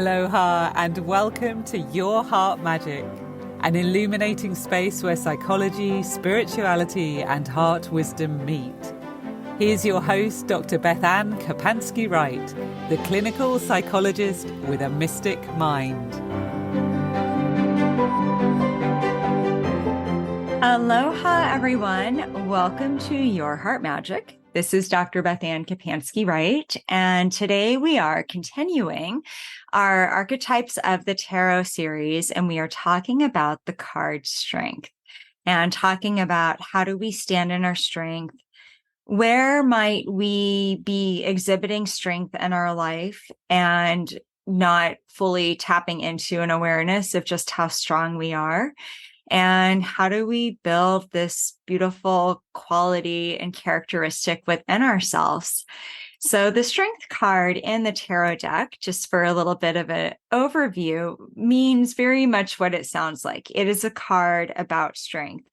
Aloha and welcome to Your Heart Magic, an illuminating space where psychology, spirituality and heart wisdom meet. Here's your host, Dr. BethAnne Kapansky-Wright, the clinical psychologist with a mystic mind. Aloha, everyone. Welcome to Your Heart Magic. This is Dr. BethAnne Kapansky-Wright, and today we are continuing our Archetypes of the Tarot series, and we are talking about the card strength and talking about how do we stand in our strength. Where might we be exhibiting strength in our life and not fully tapping into an awareness of just how strong we are? And how do we build this beautiful quality and characteristic within ourselves? So the strength card in the tarot deck, just for a little bit of an overview, means very much what it sounds like. It is a card about strength.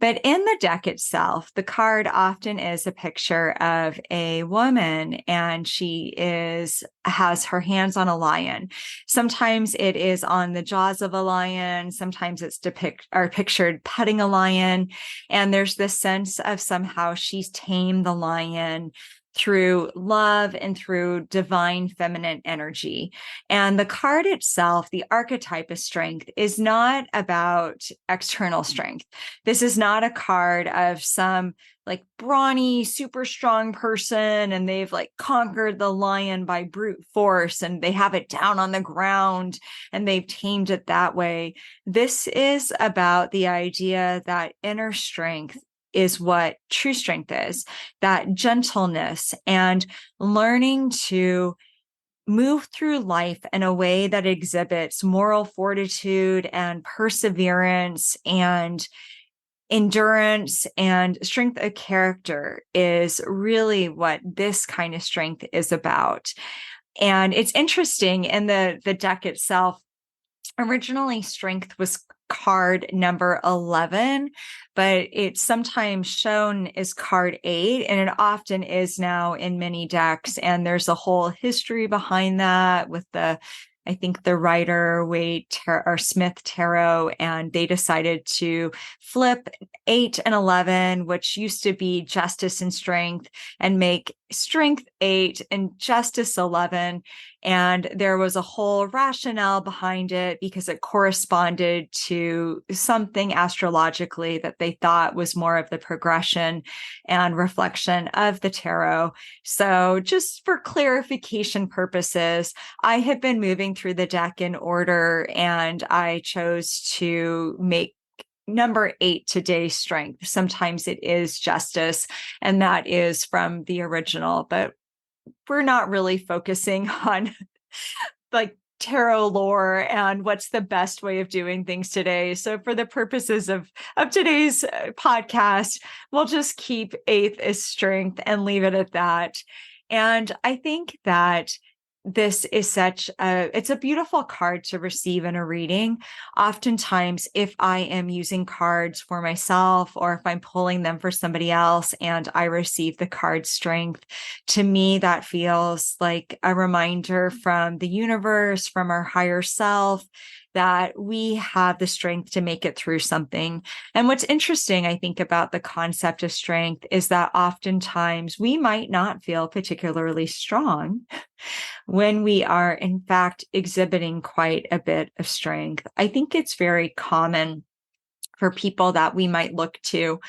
But in the deck itself, the card often is a picture of a woman, and she has her hands on a lion. Sometimes it is on the jaws of a lion. Sometimes it's pictured petting a lion. And there's this sense of somehow she's tamed the lion through love and through divine feminine energy. And the card itself, the archetype of strength, is not about external strength. This is not a card of some like brawny, super strong person, and they've like conquered the lion by brute force and they have it down on the ground and they've tamed it that way. This is about the idea that inner strength is what true strength is, that gentleness and learning to move through life in a way that exhibits moral fortitude and perseverance and endurance and strength of character is really what this kind of strength is about. And it's interesting, in the deck itself, originally strength was card number 11, but it's sometimes shown as card 8, and it often is now in many decks. And there's a whole history behind that with I think the writer Smith Tarot, and they decided to flip 8 and 11, which used to be justice and strength, and make strength 8 and justice 11. And there was a whole rationale behind it because it corresponded to something astrologically that they thought was more of the progression and reflection of the tarot. So just for clarification purposes, I have been moving through the deck in order, and I chose to make number 8 today strength. Sometimes it is justice, and that is from the original, but we're not really focusing on like tarot lore and what's the best way of doing things today. So for the purposes of today's podcast, we'll just keep 8th as strength and leave it at that. And I think that this is it's a beautiful card to receive in a reading. Oftentimes, if I am using cards for myself or if I'm pulling them for somebody else and I receive the card strength, to me, that feels like a reminder from the universe, from our higher self, that we have the strength to make it through something. And what's interesting, I think, about the concept of strength is that oftentimes we might not feel particularly strong when we are, in fact, exhibiting quite a bit of strength. I think it's very common for people that we might look to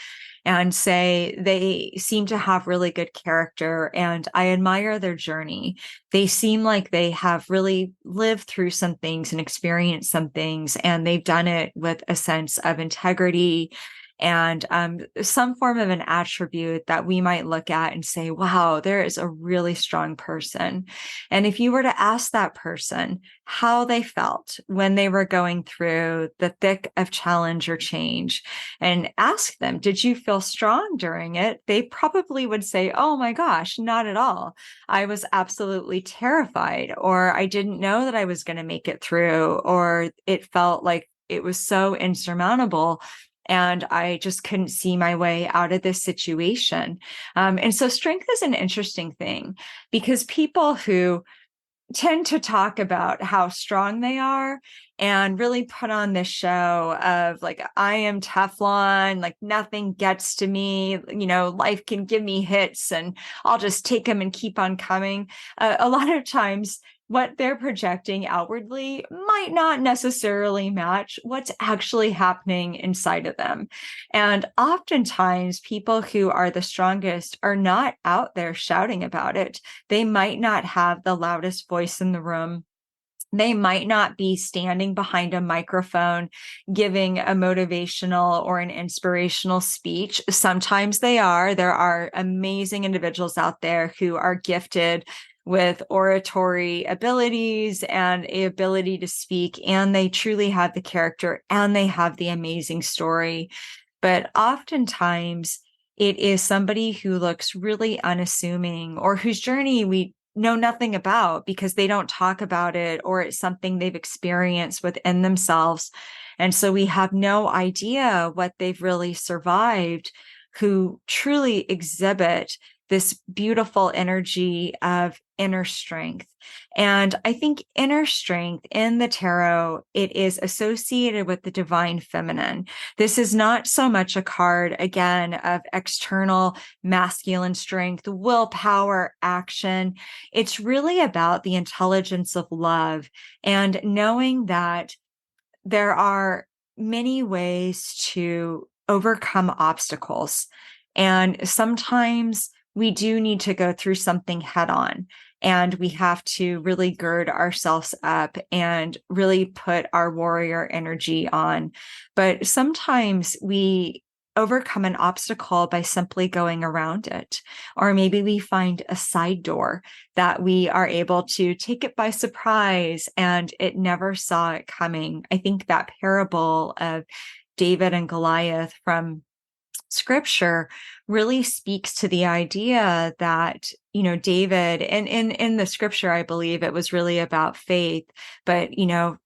and say they seem to have really good character and I admire their journey. They seem like they have really lived through some things and experienced some things, and they've done it with a sense of integrity and some form of an attribute that we might look at and say, wow, there is a really strong person. And if you were to ask that person how they felt when they were going through the thick of challenge or change and ask them, did you feel strong during it? They probably would say, oh my gosh, not at all. I was absolutely terrified, or I didn't know that I was going to make it through, or it felt like it was so insurmountable and I just couldn't see my way out of this situation. And so strength is an interesting thing because people who tend to talk about how strong they are and really put on this show of like, I am Teflon, like nothing gets to me, life can give me hits and I'll just take them and keep on coming. A lot of times what they're projecting outwardly might not necessarily match what's actually happening inside of them. And oftentimes people who are the strongest are not out there shouting about it. They might not have the loudest voice in the room. They might not be standing behind a microphone giving a motivational or an inspirational speech. Sometimes they are. There are amazing individuals out there who are gifted with oratory abilities and a ability to speak, and they truly have the character and they have the amazing story. But oftentimes it is somebody who looks really unassuming or whose journey we know nothing about because they don't talk about it, or it's something they've experienced within themselves. And so we have no idea what they've really survived, who truly exhibit this beautiful energy of inner strength. And I think inner strength in the tarot, it is associated with the divine feminine. This is not so much a card, again, of external masculine strength, willpower, action. It's really about the intelligence of love and knowing that there are many ways to overcome obstacles. And sometimes we do need to go through something head on, and we have to really gird ourselves up and really put our warrior energy on. But sometimes we overcome an obstacle by simply going around it. Or maybe we find a side door that we are able to take it by surprise and it never saw it coming. I think that parable of David and Goliath from scripture really speaks to the idea that, David, and in the scripture, I believe it was really about faith, but,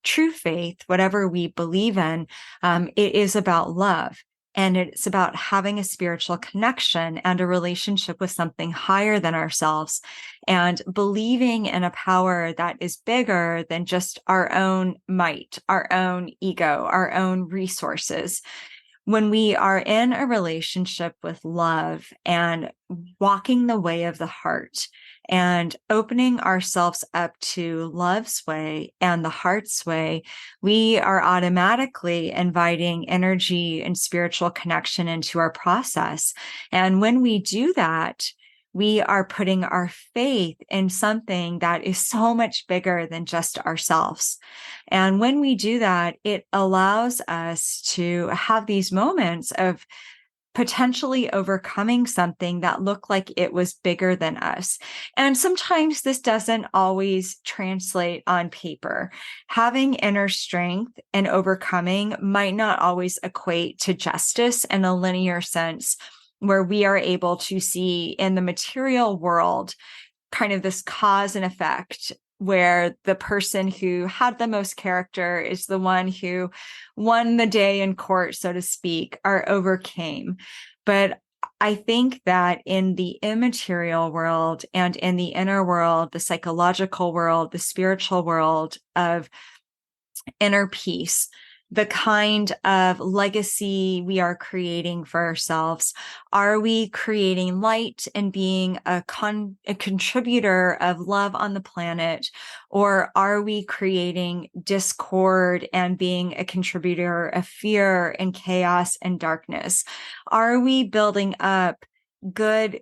true faith, whatever we believe in, it is about love. And it's about having a spiritual connection and a relationship with something higher than ourselves and believing in a power that is bigger than just our own might, our own ego, our own resources. When we are in a relationship with love and walking the way of the heart and opening ourselves up to love's way and the heart's way, we are automatically inviting energy and spiritual connection into our process. And when we do that, we are putting our faith in something that is so much bigger than just ourselves. And when we do that, it allows us to have these moments of potentially overcoming something that looked like it was bigger than us. And sometimes this doesn't always translate on paper. Having inner strength and overcoming might not always equate to justice in a linear sense, where we are able to see in the material world kind of this cause and effect, where the person who had the most character is the one who won the day in court, so to speak, or overcame. But I think that in the immaterial world and in the inner world, the psychological world, the spiritual world of inner peace, the kind of legacy we are creating for ourselves. Are we creating light and being a contributor of love on the planet? Or are we creating discord and being a contributor of fear and chaos and darkness? Are we building up good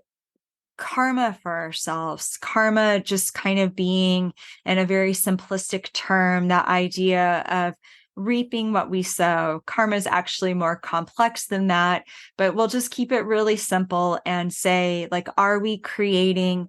karma for ourselves? Karma just kind of being, in a very simplistic term, that idea of reaping what we sow. Karma is actually more complex than that, but we'll just keep it really simple and say, like, are we creating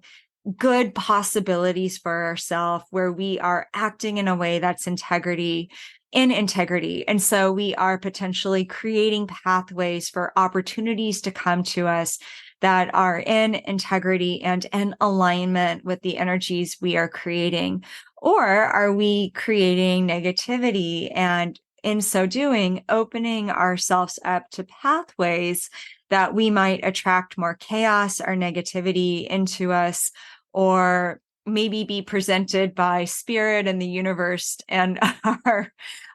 good possibilities for ourselves where we are acting in a way that's in integrity. And so we are potentially creating pathways for opportunities to come to us that are in integrity and in alignment with the energies we are creating? Or are we creating negativity and in so doing, opening ourselves up to pathways that we might attract more chaos or negativity into us, or maybe be presented by spirit and the universe and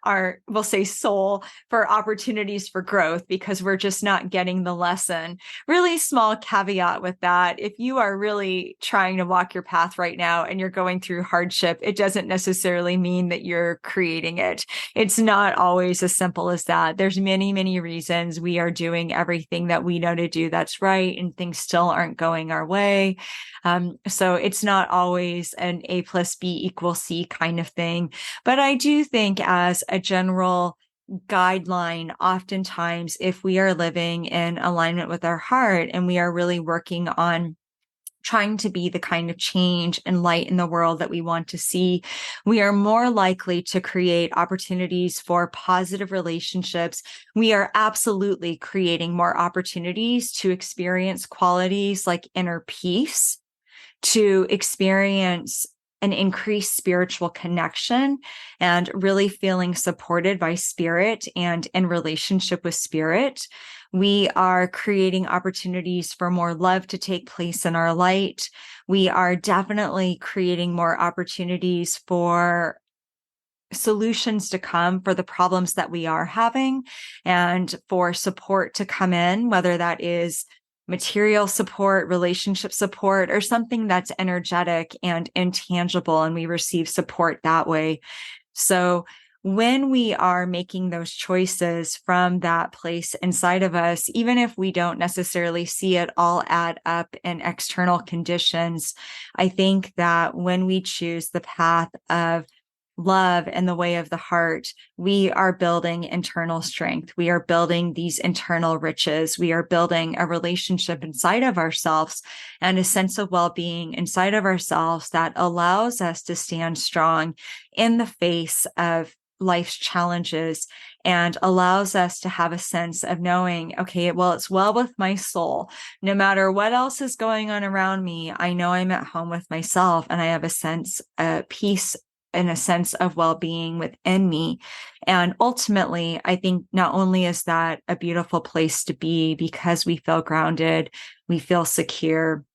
our we'll say soul for opportunities for growth, because we're just not getting the lesson. Really small caveat with that: if you are really trying to walk your path right now and you're going through hardship, it doesn't necessarily mean that you're creating it. It's not always as simple as that. There's many reasons we are doing everything that we know to do that's right, and things still aren't going our way. So it's not always an A plus B equals C kind of thing. But I do think, as a general guideline, oftentimes, if we are living in alignment with our heart and we are really working on trying to be the kind of change and light in the world that we want to see, we are more likely to create opportunities for positive relationships. We are absolutely creating more opportunities to experience qualities like inner peace, to experience an increased spiritual connection and really feeling supported by spirit and in relationship with spirit. We are creating opportunities for more love to take place in our light. We are definitely creating more opportunities for solutions to come for the problems that we are having, and for support to come in, whether that is material support, relationship support, or something that's energetic and intangible, and we receive support that way. So when we are making those choices from that place inside of us, even if we don't necessarily see it all add up in external conditions, I think that when we choose the path of love and the way of the heart, we are building internal strength. We are building these internal riches. We are building a relationship inside of ourselves and a sense of well-being inside of ourselves that allows us to stand strong in the face of life's challenges, and allows us to have a sense of knowing, okay, well, it's well with my soul. No matter what else is going on around me, I know I'm at home with myself, and I have a sense of peace and a sense of well-being within me. And ultimately, I think not only is that a beautiful place to be because we feel grounded, we feel secure,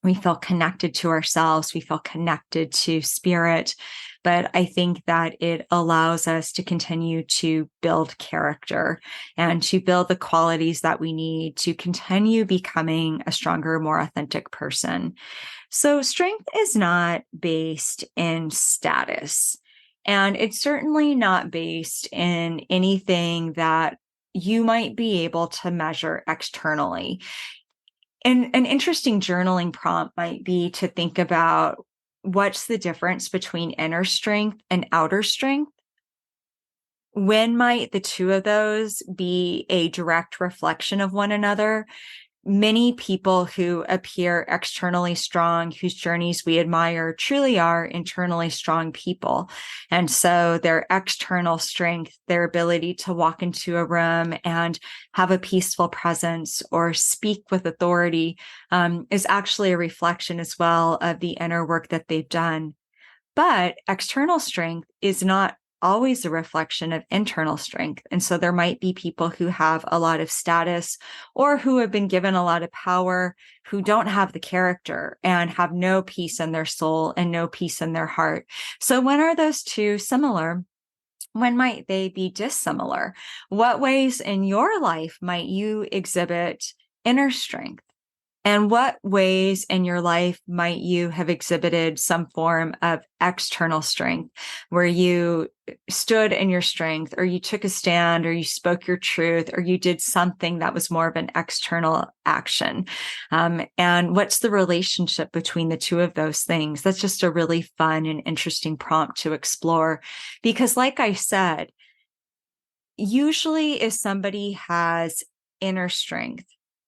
we feel connected to ourselves, we feel connected to spirit, but I think that it allows us to continue to build character and to build the qualities that we need to continue becoming a stronger, more authentic person. So strength is not based in status, and it's certainly not based in anything that you might be able to measure externally. And an interesting journaling prompt might be to think about, what's the difference between inner strength and outer strength? When might the two of those be a direct reflection of one another? Many people who appear externally strong, whose journeys we admire, truly are internally strong people. And so their external strength, their ability to walk into a room and have a peaceful presence or speak with authority, is actually a reflection as well of the inner work that they've done. But external strength is not always a reflection of internal strength. And so there might be people who have a lot of status or who have been given a lot of power, who don't have the character and have no peace in their soul and no peace in their heart. So when are those two similar? When might they be dissimilar? What ways in your life might you exhibit inner strength? And what ways in your life might you have exhibited some form of external strength, where you stood in your strength, or you took a stand, or you spoke your truth, or you did something that was more of an external action? And what's the relationship between the two of those things? That's just a really fun and interesting prompt to explore. Because like I said, usually if somebody has inner strength,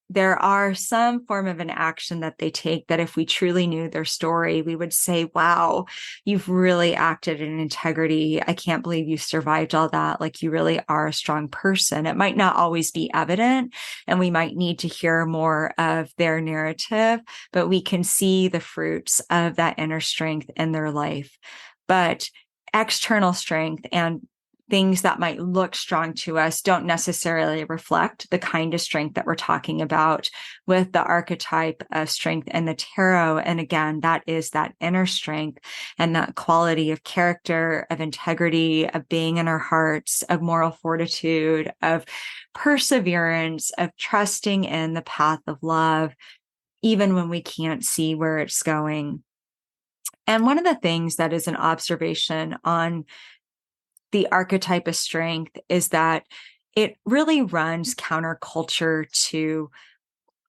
there are some form of an action that they take that if we truly knew their story, we would say, wow, you've really acted in integrity. I can't believe you survived all that. Like, you really are a strong person. It might not always be evident, and we might need to hear more of their narrative, but we can see the fruits of that inner strength in their life. But external strength and things that might look strong to us don't necessarily reflect the kind of strength that we're talking about with the archetype of strength and the tarot. And again, that is that inner strength and that quality of character, of integrity, of being in our hearts, of moral fortitude, of perseverance, of trusting in the path of love, even when we can't see where it's going. And one of the things that is an observation on the archetype of strength is that it really runs counterculture to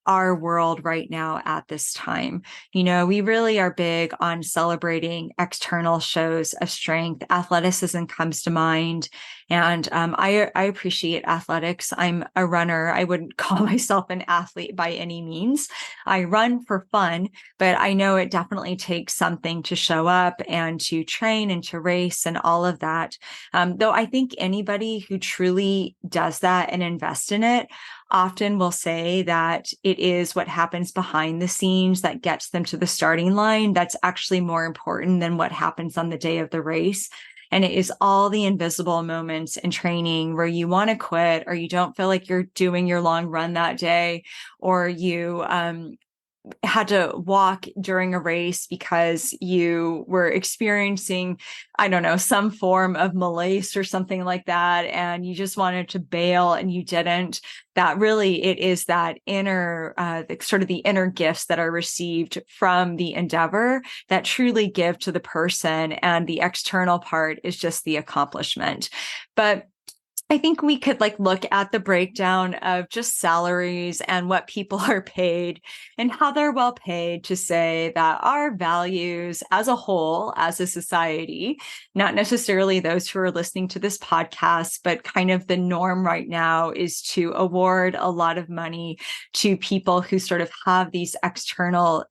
our world right now at this time. We really are big on celebrating external shows of strength. Athleticism comes to mind. And I appreciate athletics. I'm a runner. I wouldn't call myself an athlete by any means. I run for fun, but I know it definitely takes something to show up and to train and to race and all of that. Though I think anybody who truly does that and invest in it often will say that it is what happens behind the scenes that gets them to the starting line that's actually more important than what happens on the day of the race. And it is all the invisible moments in training where you want to quit, or you don't feel like you're doing your long run that day, or you had to walk during a race because you were experiencing, I don't know, some form of malaise or something like that, and you just wanted to bail and you didn't. That really, it is that inner, sort of the inner gifts that are received from the endeavor that truly give to the person, and the external part is just the accomplishment. But I think we could look at the breakdown of just salaries and what people are paid and how they're well paid to say that our values as a whole, as a society, not necessarily those who are listening to this podcast, but kind of the norm right now is to award a lot of money to people who sort of have these external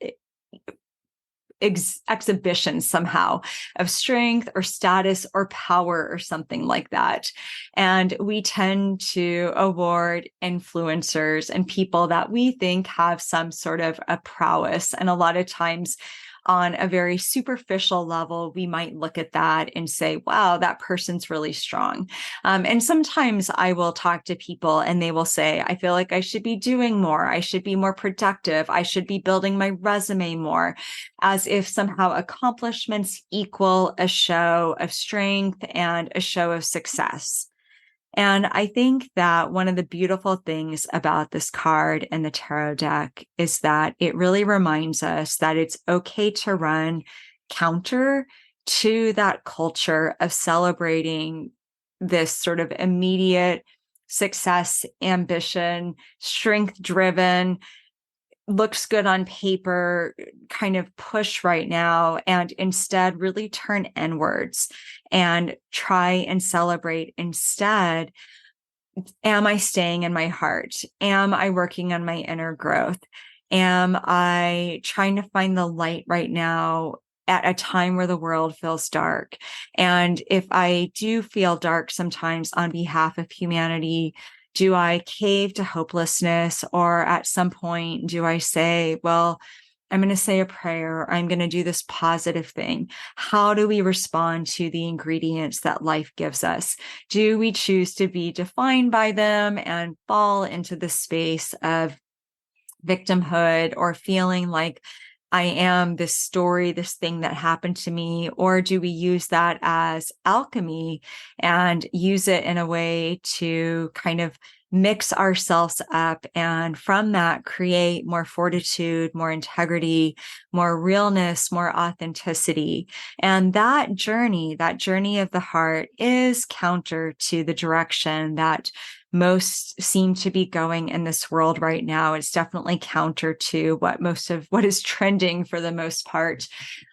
exhibitions somehow of strength or status or power or something like that. And we tend to award influencers and people that we think have some sort of a prowess. And a lot of times on a very superficial level, we might look at that and say, wow, that person's really strong. And sometimes I will talk to people and they will say, I feel like I should be doing more. I should be more productive. I should be building my resume more, as if somehow accomplishments equal a show of strength and a show of success. And I think that one of the beautiful things about this card and the tarot deck is that it really reminds us that it's okay to run counter to that culture of celebrating this sort of immediate success, ambition, strength-driven, looks good on paper kind of push right now, and instead really turn inwards and try and celebrate instead. Am I staying in my heart? Am I working on my inner growth? Am I trying to find the light right now at a time where the world feels dark? And if I do feel dark sometimes on behalf of humanity, do I cave to hopelessness? Or at some point, do I say, well, I'm going to say a prayer. I'm going to do this positive thing. How do we respond to the ingredients that life gives us? Do we choose to be defined by them and fall into the space of victimhood or feeling like I am this story, this thing that happened to me? Or do we use that as alchemy and use it in a way to kind of mix ourselves up, and from that create more fortitude, more integrity, more realness, more authenticity? And that journey of the heart is counter to the direction that most seem to be going in this world right now. It's definitely counter to what is trending for the most part.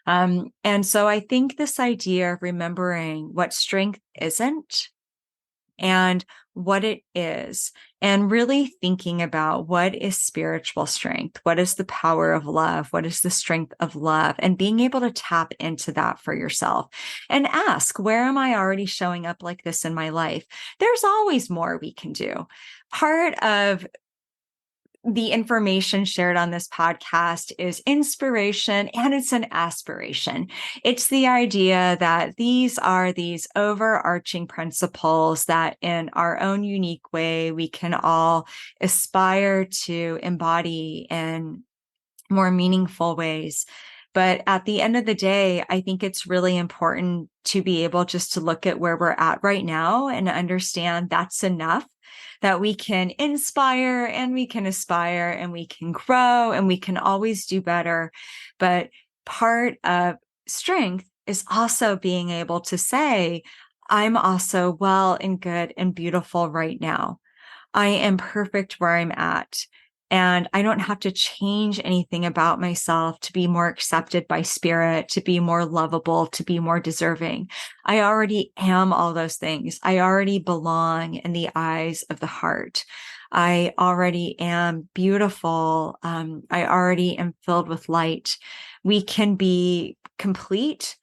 And so I think this idea of remembering what strength isn't and what it is, and really thinking about what is spiritual strength, what is the power of love, what is the strength of love, and being able to tap into that for yourself and ask, where am I already showing up like this in my life? There's always more we can do. Part of the information shared on this podcast is inspiration and it's an aspiration. It's the idea that these are these overarching principles that in our own unique way, we can all aspire to embody in more meaningful ways. But at the end of the day, I think it's really important to be able just to look at where we're at right now and understand that's enough, that we can inspire and we can aspire and we can grow and we can always do better. But part of strength is also being able to say, I'm also well and good and beautiful right now. I am perfect where I'm at. And I don't have to change anything about myself to be more accepted by spirit, to be more lovable, to be more deserving. I already am all those things. I already belong in the eyes of the heart. I already am beautiful. I already am filled with light. We can be complete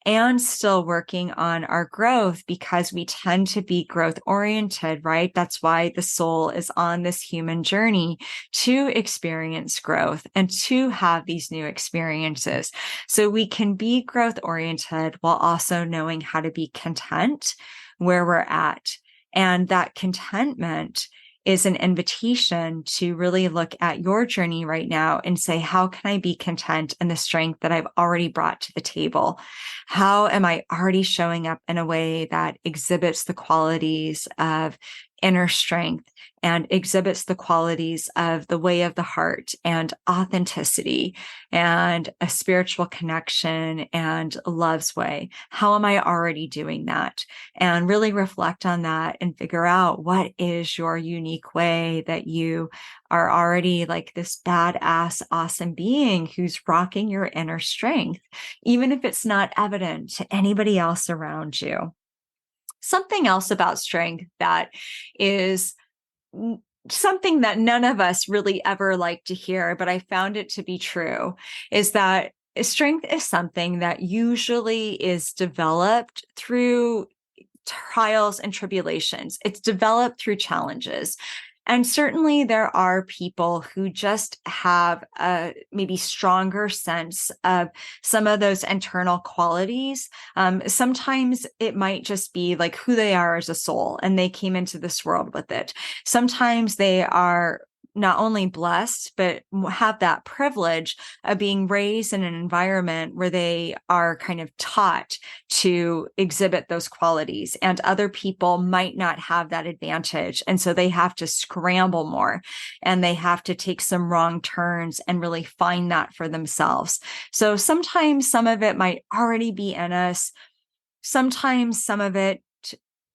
and still working on our growth because we tend to be growth oriented, right? That's why the soul is on this human journey to experience growth and to have these new experiences. So we can be growth oriented while also knowing how to be content where we're at. And that contentment is an invitation to really look at your journey right now and say, how can I be content in the strength that I've already brought to the table? How am I already showing up in a way that exhibits the qualities of inner strength and exhibits the qualities of the way of the heart and authenticity and a spiritual connection and love's way? How am I already doing that? And really reflect on that and figure out what is your unique way that you are already like this badass, awesome being who's rocking your inner strength, even if it's not evident to anybody else around you. Something else about strength that is something that none of us really ever like to hear, but I found it to be true, is that strength is something that usually is developed through trials and tribulations. It's developed through challenges. And certainly there are people who just have a maybe stronger sense of some of those internal qualities. Sometimes it might just be like who they are as a soul, and they came into this world with it. Sometimes they are not only blessed, but have that privilege of being raised in an environment where they are kind of taught to exhibit those qualities. And other people might not have that advantage. And so they have to scramble more and they have to take some wrong turns and really find that for themselves. So sometimes some of it might already be in us. Sometimes some of it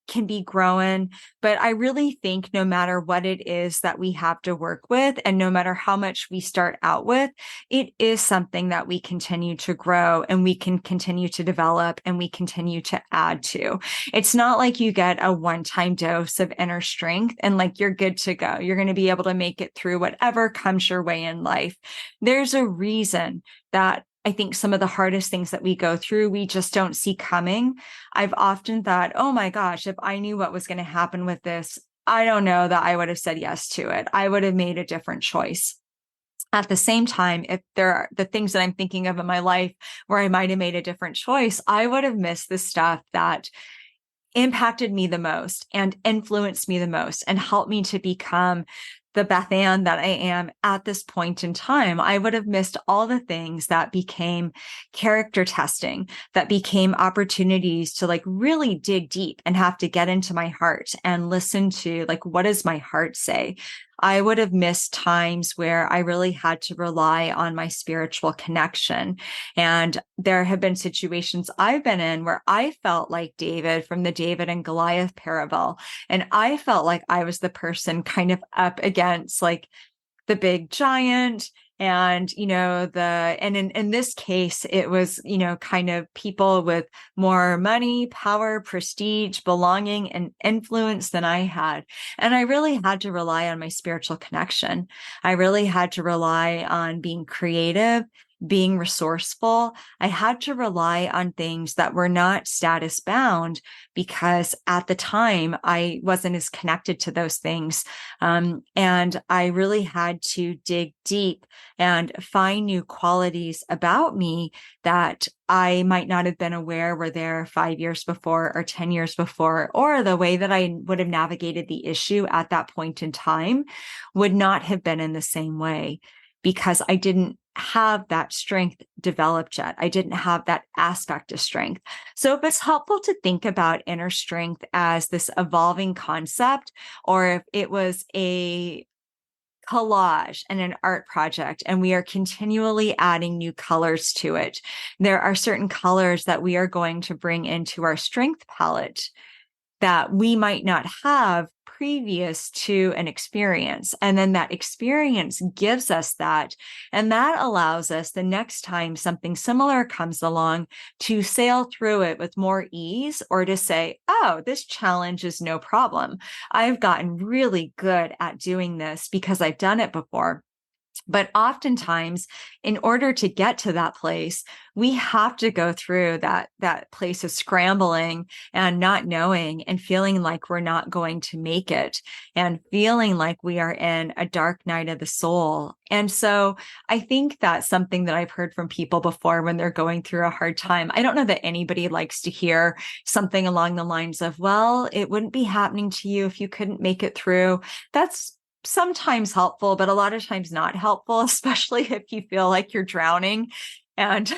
can be growing, but I really think no matter what it is that we have to work with, and no matter how much we start out with, it is something that we continue to grow and we can continue to develop and we continue to add to. It's not like you get a one-time dose of inner strength and like you're good to go. You're going to be able to make it through whatever comes your way in life. There's a reason that I think some of the hardest things that we go through, we just don't see coming. I've often thought, oh my gosh, if I knew what was going to happen with this, I don't know that I would have said yes to it. I would have made a different choice. At the same time, if there are the things that I'm thinking of in my life where I might have made a different choice, I would have missed the stuff that impacted me the most and influenced me the most and helped me to become the BethAnne that I am at this point in time. I would have missed all the things that became character testing, that became opportunities to like really dig deep and have to get into my heart and listen to like, what does my heart say? I would have missed times where I really had to rely on my spiritual connection. And there have been situations I've been in where I felt like David from the David and Goliath parable. And I felt like I was the person kind of up against like the big giant. And, in this case, it was, kind of people with more money, power, prestige, belonging, and influence than I had. And I really had to rely on my spiritual connection. I really had to rely on being creative being resourceful, I had to rely on things that were not status bound because at the time I wasn't as connected to those things. And I really had to dig deep and find new qualities about me that I might not have been aware were there 5 years before or 10 years before, or the way that I would have navigated the issue at that point in time would not have been in the same way because I didn't have that strength developed yet. I didn't have that aspect of strength. So if it's helpful to think about inner strength as this evolving concept, or if it was a collage and an art project, and we are continually adding new colors to it, there are certain colors that we are going to bring into our strength palette that we might not have previous to an experience. And then that experience gives us that. And that allows us the next time something similar comes along to sail through it with more ease, or to say, oh, this challenge is no problem. I've gotten really good at doing this because I've done it before. But oftentimes, in order to get to that place, we have to go through that place of scrambling and not knowing and feeling like we're not going to make it and feeling like we are in a dark night of the soul. And so I think that's something that I've heard from people before when they're going through a hard time. I don't know that anybody likes to hear something along the lines of, well, it wouldn't be happening to you if you couldn't make it through. That's sometimes helpful, but a lot of times not helpful, especially if you feel like you're drowning. And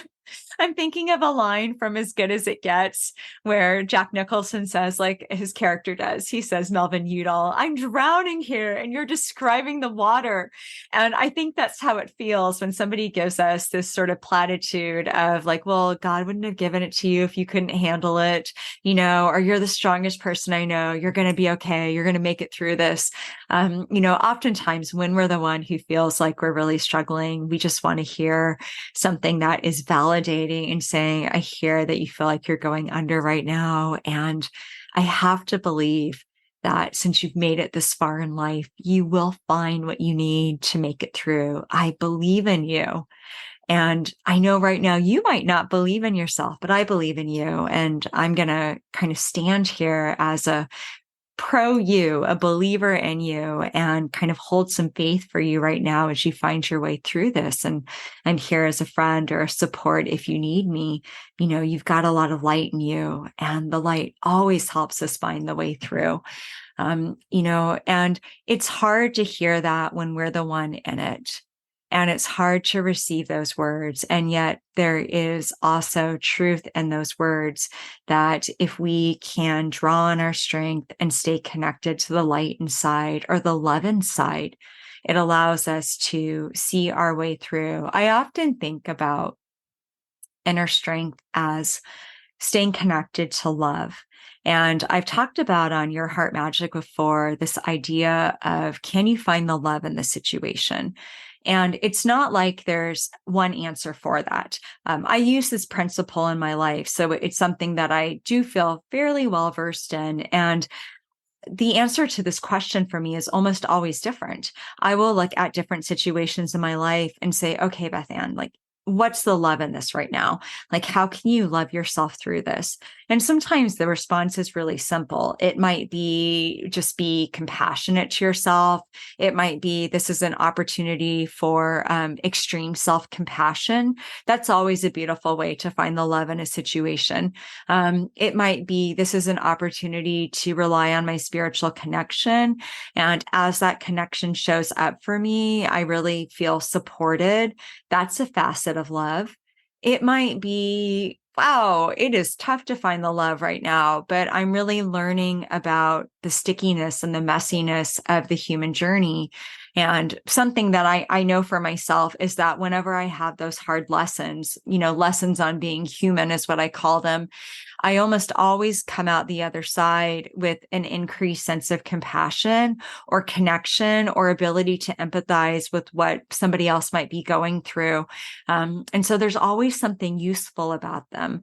I'm thinking of a line from As Good as It Gets, where Jack Nicholson says, like his character does, he says, Melvin Udall, I'm drowning here and you're describing the water. And I think that's how it feels when somebody gives us this sort of platitude of like, well, God wouldn't have given it to you if you couldn't handle it, or you're the strongest person I know. You're going to be okay. You're going to make it through this. Oftentimes when we're the one who feels like we're really struggling, we just want to hear something that is validating and saying, I hear that you feel like you're going under right now. And I have to believe that since you've made it this far in life, you will find what you need to make it through. I believe in you. And I know right now you might not believe in yourself, but I believe in you. And I'm going to kind of stand here as a pro you, a believer in you, and kind of hold some faith for you right now as you find your way through this. And I'm here as a friend or a support if you need me. You've got a lot of light in you, and the light always helps us find the way through. And it's hard to hear that when we're the one in it. And it's hard to receive those words. And yet there is also truth in those words that if we can draw on our strength and stay connected to the light inside or the love inside, it allows us to see our way through. I often think about inner strength as staying connected to love. And I've talked about on Your Heart Magic before this idea of, can you find the love in the situation? And it's not like there's one answer for that. I use this principle in my life. So it's something that I do feel fairly well versed in. And the answer to this question for me is almost always different. I will look at different situations in my life and say, okay, BethAnne, like, what's the love in this right now? Like, how can you love yourself through this? And sometimes the response is really simple. It might be just be compassionate to yourself. It might be, this is an opportunity for extreme self-compassion. That's always a beautiful way to find the love in a situation. It might be, this is an opportunity to rely on my spiritual connection. And as that connection shows up for me, I really feel supported. That's a facet of love. It might be, wow, it is tough to find the love right now, but I'm really learning about the stickiness and the messiness of the human journey. And something that I know for myself is that whenever I have those hard lessons, lessons on being human is what I call them, I almost always come out the other side with an increased sense of compassion or connection or ability to empathize with what somebody else might be going through. And so there's always something useful about them.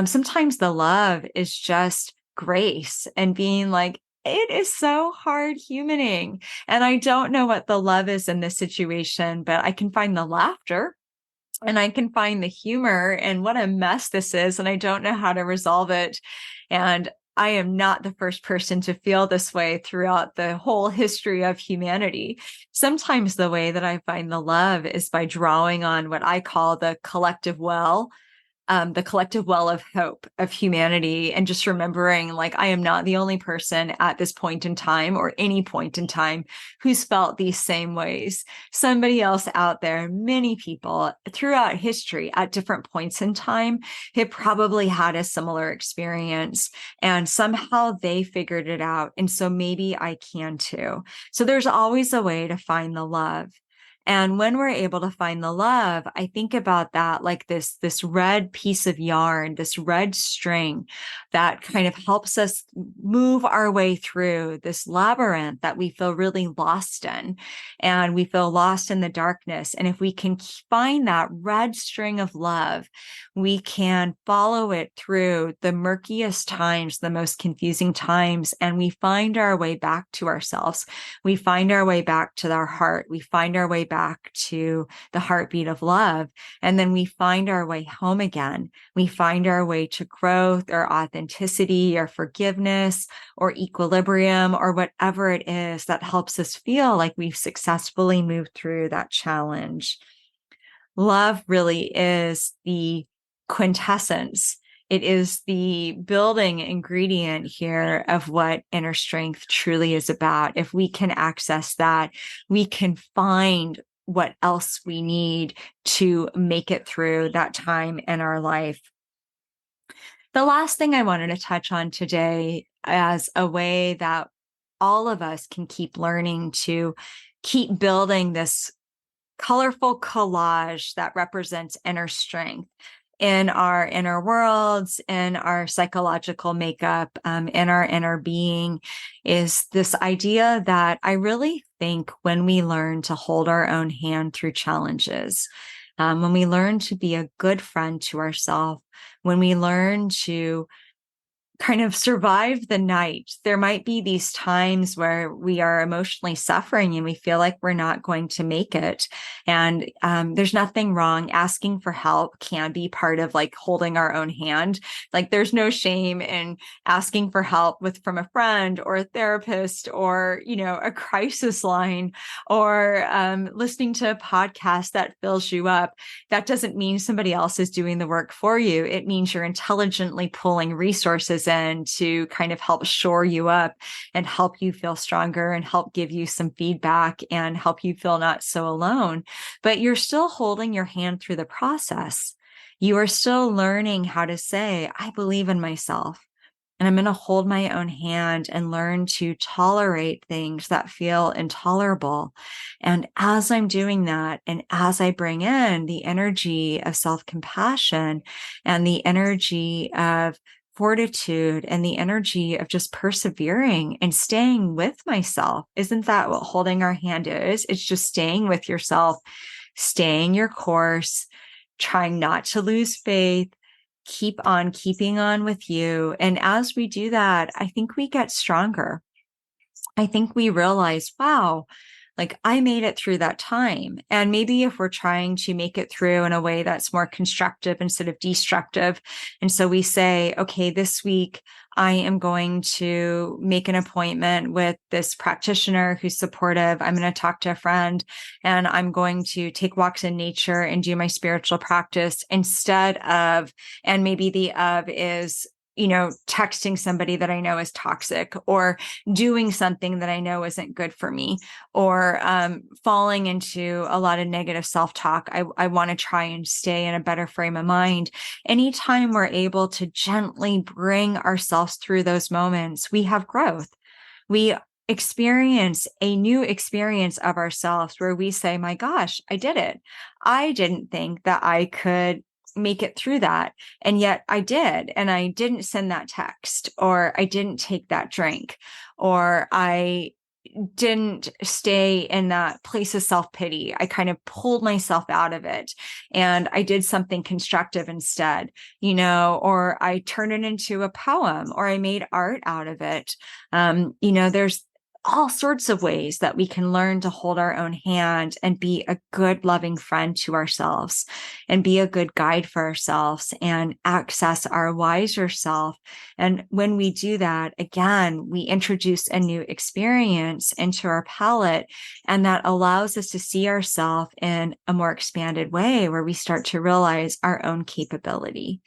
Sometimes the love is just grace and being like, it is so hard humaning. And I don't know what the love is in this situation, but I can find the laughter. and I can find the humor in what a mess this is, and I don't know how to resolve it. And I am not the first person to feel this way throughout the whole history of humanity. Sometimes the way that I find the love is by drawing on what I call the collective well of hope of humanity, and just remembering, like, I am not the only person at this point in time or any point in time who's felt these same ways. Somebody else out there, many people throughout history at different points in time have probably had a similar experience, and somehow they figured it out. And so maybe I can too. So there's always a way to find the love. And when we're able to find the love, I think about that like this red piece of yarn, this red string that kind of helps us move our way through this labyrinth that we feel really lost in, and we feel lost in the darkness. And if we can find that red string of love, we can follow it through the murkiest times, the most confusing times, and we find our way back to ourselves. We find our way back to our heart. We find our way back to the heartbeat of love. And then we find our way home again. We find our way to growth or authenticity or forgiveness or equilibrium or whatever it is that helps us feel like we've successfully moved through that challenge. Love really is the quintessence. It is the building ingredient here of what inner strength truly is about. If we can access that, we can find what else we need to make it through that time in our life. The last thing I wanted to touch on today, as a way that all of us can keep learning to keep building this colorful collage that represents inner strength in our inner worlds, in our psychological makeup, in our inner being, is this idea that I really think when we learn to hold our own hand through challenges, when we learn to be a good friend to ourselves, when we learn to kind of survive the night. There might be these times where we are emotionally suffering and we feel like we're not going to make it. And there's nothing wrong. Asking for help can be part of like holding our own hand. Like there's no shame in asking for help from a friend or a therapist or, a crisis line or listening to a podcast that fills you up. That doesn't mean somebody else is doing the work for you. It means you're intelligently pulling resources in to kind of help shore you up and help you feel stronger and help give you some feedback and help you feel not so alone. But you're still holding your hand through the process. You are still learning how to say, I believe in myself. And I'm going to hold my own hand and learn to tolerate things that feel intolerable. And as I'm doing that, and as I bring in the energy of self-compassion and the energy of fortitude and the energy of just persevering and staying with myself, isn't that what holding our hand is? It's just staying with yourself, staying your course, trying not to lose faith, keep on keeping on with you. And as we do that, I think we get stronger. I think we realize, wow, like I made it through that time. And maybe if we're trying to make it through in a way that's more constructive instead of destructive. And so we say, okay, this week I am going to make an appointment with this practitioner who's supportive. I'm going to talk to a friend and I'm going to take walks in nature and do my spiritual practice instead of, and maybe the of is, texting somebody that I know is toxic or doing something that I know isn't good for me or falling into a lot of negative self-talk. I want to try and stay in a better frame of mind. Anytime we're able to gently bring ourselves through those moments, we have growth. We experience a new experience of ourselves where we say, my gosh, I did it. I didn't think that I could make it through that. And yet I did. And I didn't send that text, or I didn't take that drink, or I didn't stay in that place of self-pity. I kind of pulled myself out of it and I did something constructive instead, or I turned it into a poem or I made art out of it. There's all sorts of ways that we can learn to hold our own hand and be a good, loving friend to ourselves and be a good guide for ourselves and access our wiser self. And when we do that, again, we introduce a new experience into our palette, and that allows us to see ourselves in a more expanded way where we start to realize our own capability.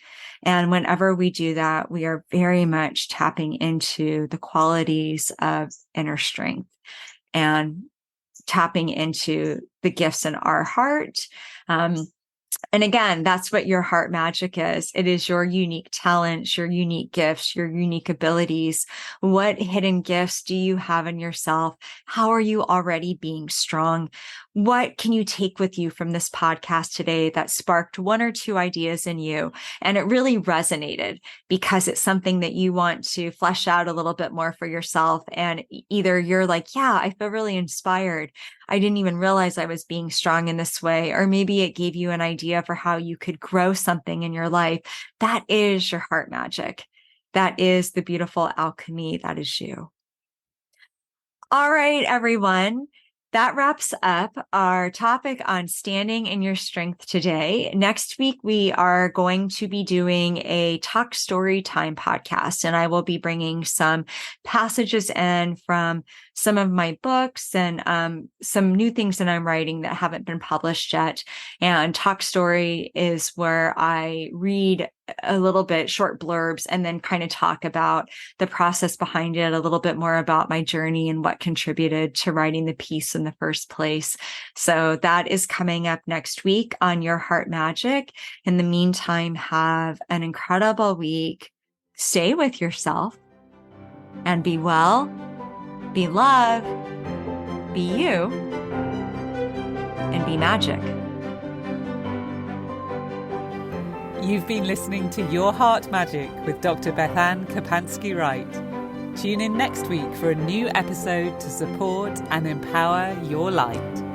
And whenever we do that, we are very much tapping into the qualities of inner strength and tapping into the gifts in our heart. And again, that's what your heart magic is. It is your unique talents, your unique gifts, your unique abilities. What hidden gifts do you have in yourself? How are you already being strong? What can you take with you from this podcast today that sparked one or two ideas in you? And it really resonated because it's something that you want to flesh out a little bit more for yourself. And either you're like, yeah, I feel really inspired. I didn't even realize I was being strong in this way. Or maybe it gave you an idea for how you could grow something in your life. That is your heart magic. That is the beautiful alchemy. That is you. All right, everyone. That wraps up our topic on standing in your strength today. Next week, we are going to be doing a talk story time podcast, and I will be bringing some passages in from some of my books and some new things that I'm writing that haven't been published yet. And talk story is where I read a little bit short blurbs and then kind of talk about the process behind it, a little bit more about my journey and what contributed to writing the piece in the first place. So that is coming up next week on Your Heart Magic. In the meantime, have an incredible week. Stay with yourself and be well, be love, be you, and be magic. You've been listening to Your Heart Magic with Dr. BethAnne Kapansky-Wright. Tune in next week for a new episode to support and empower your light.